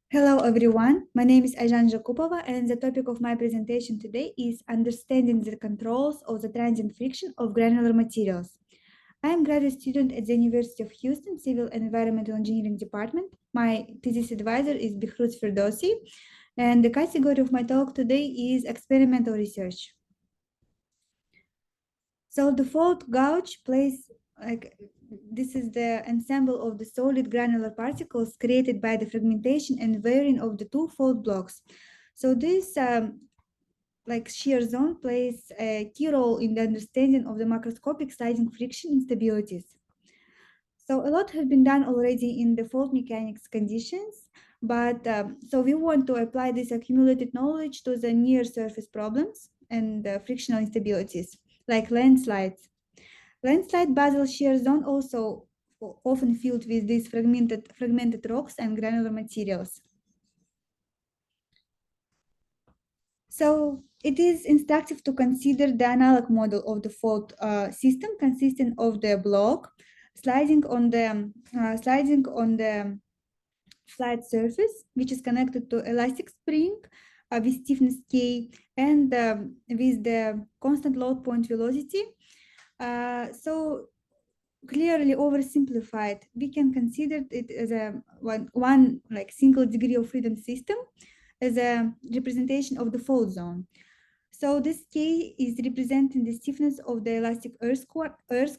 Hello everyone, my name is Aizhan Zhakupopva and the topic of my presentation today is understanding the controls of the transient friction of granular materials. I am a graduate student at the University of Houston Civil and Environmental Engineering Department. My thesis advisor is Behruz Firdousi, and the category of my talk today is experimental research. So the fault gauge plays this is the ensemble of the solid granular particles created by the fragmentation and wearing of the two fault blocks. So this shear zone plays a key role in the understanding of the macroscopic sliding friction instabilities. So a lot has been done already in the fault mechanics conditions, but so we want to apply this accumulated knowledge to the near surface problems and frictional instabilities like landslides. Landslide basal shear zone also often filled with these fragmented rocks and granular materials. So it is instructive to consider the analog model of the fault system consisting of the block sliding on the flat surface, which is connected to elastic spring with stiffness K and with the constant load point velocity. So clearly oversimplified, we can consider it as a one single degree of freedom system as a representation of the fault zone. So this K is representing the stiffness of the elastic earth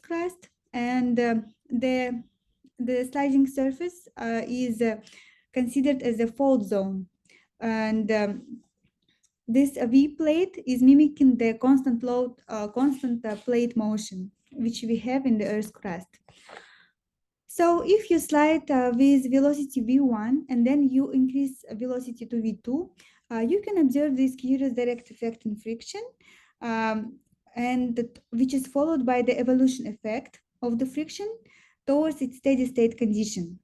crust, and the sliding surface is considered as a fault zone, and this V plate is mimicking the constant load, plate motion, which we have in the Earth's crust. So if you slide with velocity V1 and then you increase velocity to V2, you can observe this curious direct effect in friction, which is followed by the evolution effect of the friction towards its steady state condition.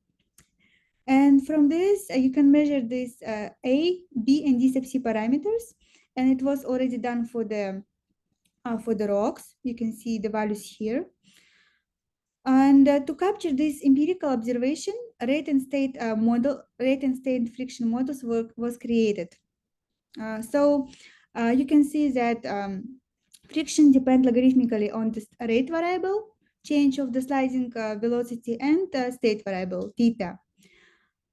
And from this, you can measure this A, B, and D sub C parameters. And it was already done for the rocks. You can see the values here. And to capture this empirical observation, rate and state friction models was created. So you can see that friction depends logarithmically on the rate variable, change of the sliding velocity, and state variable theta.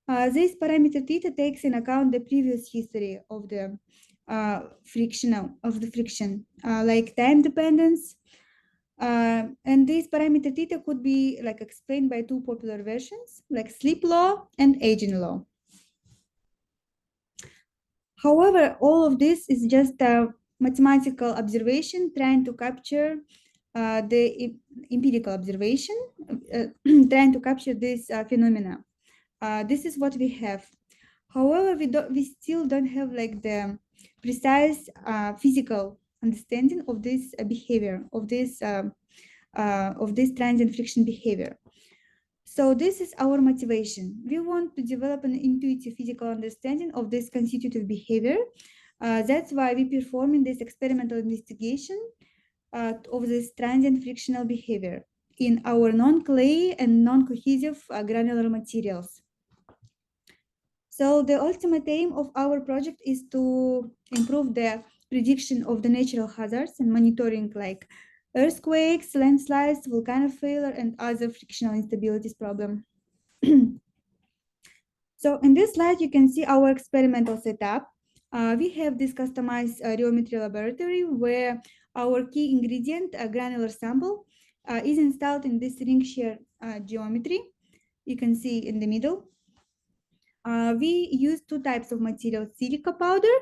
This parameter theta takes in account the previous history of the friction, like time dependence, and this parameter theta could be explained by two popular versions, like slip law and aging law. However, all of this is just a mathematical observation trying to capture the empirical observation, trying to capture this phenomena. This is what we have. However, we still don't have the precise physical understanding of this behavior, of this transient friction behavior. So this is our motivation. We want to develop an intuitive physical understanding of this constitutive behavior. That's why we're performing this experimental investigation of this transient frictional behavior in our non-clay and non-cohesive granular materials. So the ultimate aim of our project is to improve the prediction of the natural hazards and monitoring like earthquakes, landslides, volcanic failure, and other frictional instabilities problem. So in this slide, you can see our experimental setup. We have this customized rheometry laboratory where our key ingredient, a granular sample, is installed in this ring shear geometry. You can see in the middle. We use two types of material, silica powder,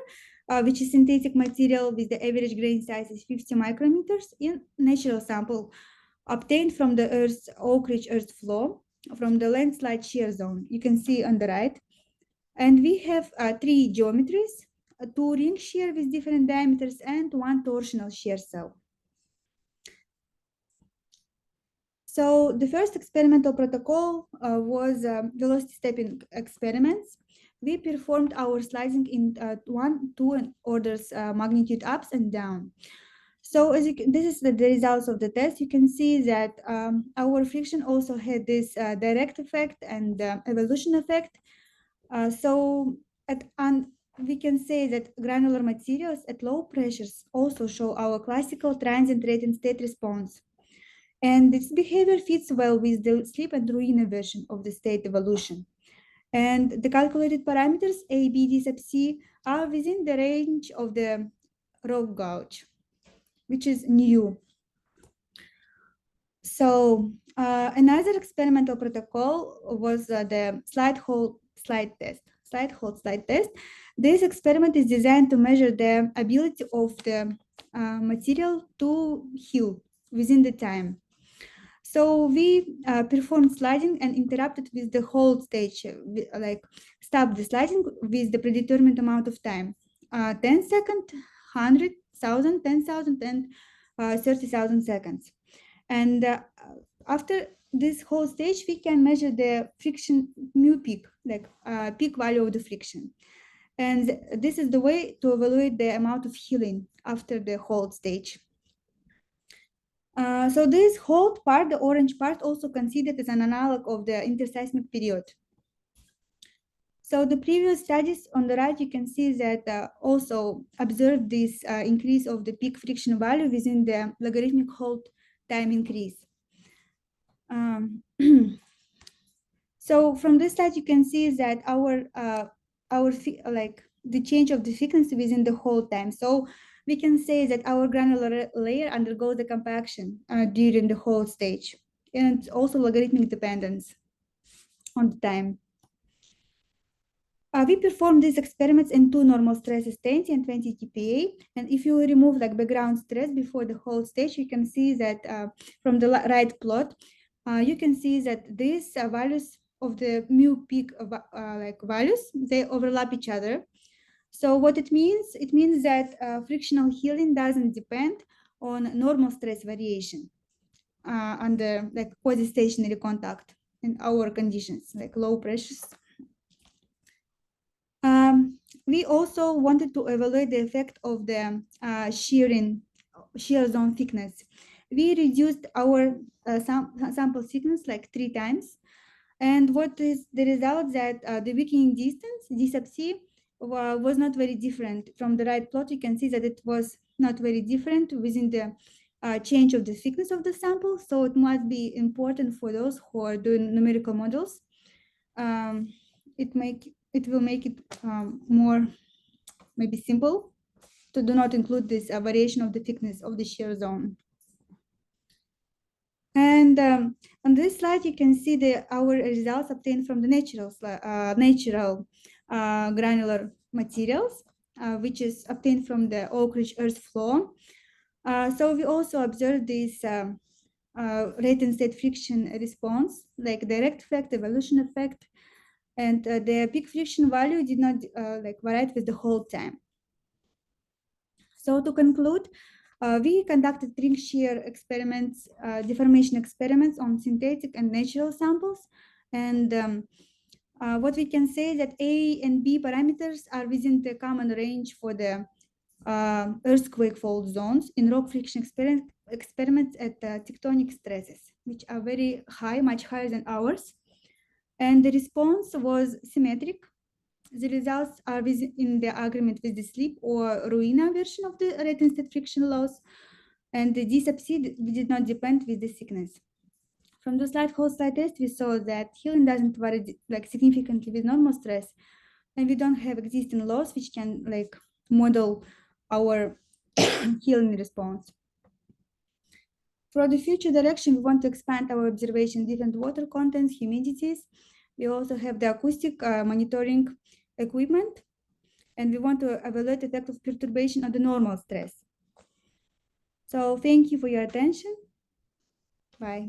which is synthetic material with the average grain size is 50 micrometers, in natural sample obtained from the Earth's Oak Ridge earth flow from the landslide shear zone. You can see on the right. And we have three geometries, two ring shear with different diameters and one torsional shear cell. So the first experimental protocol was velocity stepping experiments. We performed our slicing in 1, 2 orders magnitude ups and down. So as this is the results of the test. You can see that our friction also had this direct effect and evolution effect. So we can say that granular materials at low pressures also show our classical transient rate and state response. And this behavior fits well with the sleep and ruin version of the state evolution. And the calculated parameters A, B, D sub C are within the range of the rock gauge, which is new. So another experimental protocol was the slide hold slide test. Slide hold slide test. This experiment is designed to measure the ability of the material to heal within the time. So we performed sliding and interrupted with the hold stage, like stop the sliding with the predetermined amount of time, 10 seconds, 100,000, 10,000, and 30,000 seconds. And after this whole stage, we can measure the friction mu peak, like peak value of the friction. And this is the way to evaluate the amount of healing after the hold stage. So this hold part, the orange part, also considered as an analog of the interseismic period. So the previous studies on the right, you can see that also observed this increase of the peak friction value within the logarithmic hold time increase. So from this slide, you can see that our like the change of the frequency within the whole time. So we can say that our granular layer undergoes the compaction during the whole stage, and also logarithmic dependence on the time. We performed these experiments in 2 normal stresses, 20 and 20 kPa. And if you remove like background stress before the whole stage, you can see that from the right plot, you can see that these values of the mu peak like values, they overlap each other. So what it means that frictional healing doesn't depend on normal stress variation under like quasi-stationary contact in our conditions, like low pressures. We also wanted to evaluate the effect of the shear zone thickness. We reduced our sample thickness like 3 times. And what is the result that the weakening distance, D sub C, was not very different. From the right plot, you can see that it was not very different within the change of the thickness of the sample. So it must be important for those who are doing numerical models. It will make it more maybe simple to do not include this variation of the thickness of the shear zone. And on this slide, you can see our results obtained from the natural granular materials, which is obtained from the Oak Ridge earth floor. So we also observed this rate and state friction response, like direct effect, evolution effect, and the peak friction value did not like vary with the whole time. So to conclude, we conducted ring shear experiments, deformation experiments on synthetic and natural samples. And what we can say that A and B parameters are within the common range for the earthquake fault zones in rock friction experiments at tectonic stresses, which are very high, much higher than ours. And the response was symmetric. The results are in the agreement with the sleep or ruina version of the rate and state friction loss. And the D sub C did not depend with the thickness. From the whole slide test, we saw that healing doesn't vary like significantly with normal stress, and we don't have existing loss which can like model our healing response. For the future direction, we want to expand our observation, different water contents, humidities. We also have the acoustic monitoring equipment, and we want to evaluate the effect of perturbation on the normal stress. So thank you for your attention. Bye.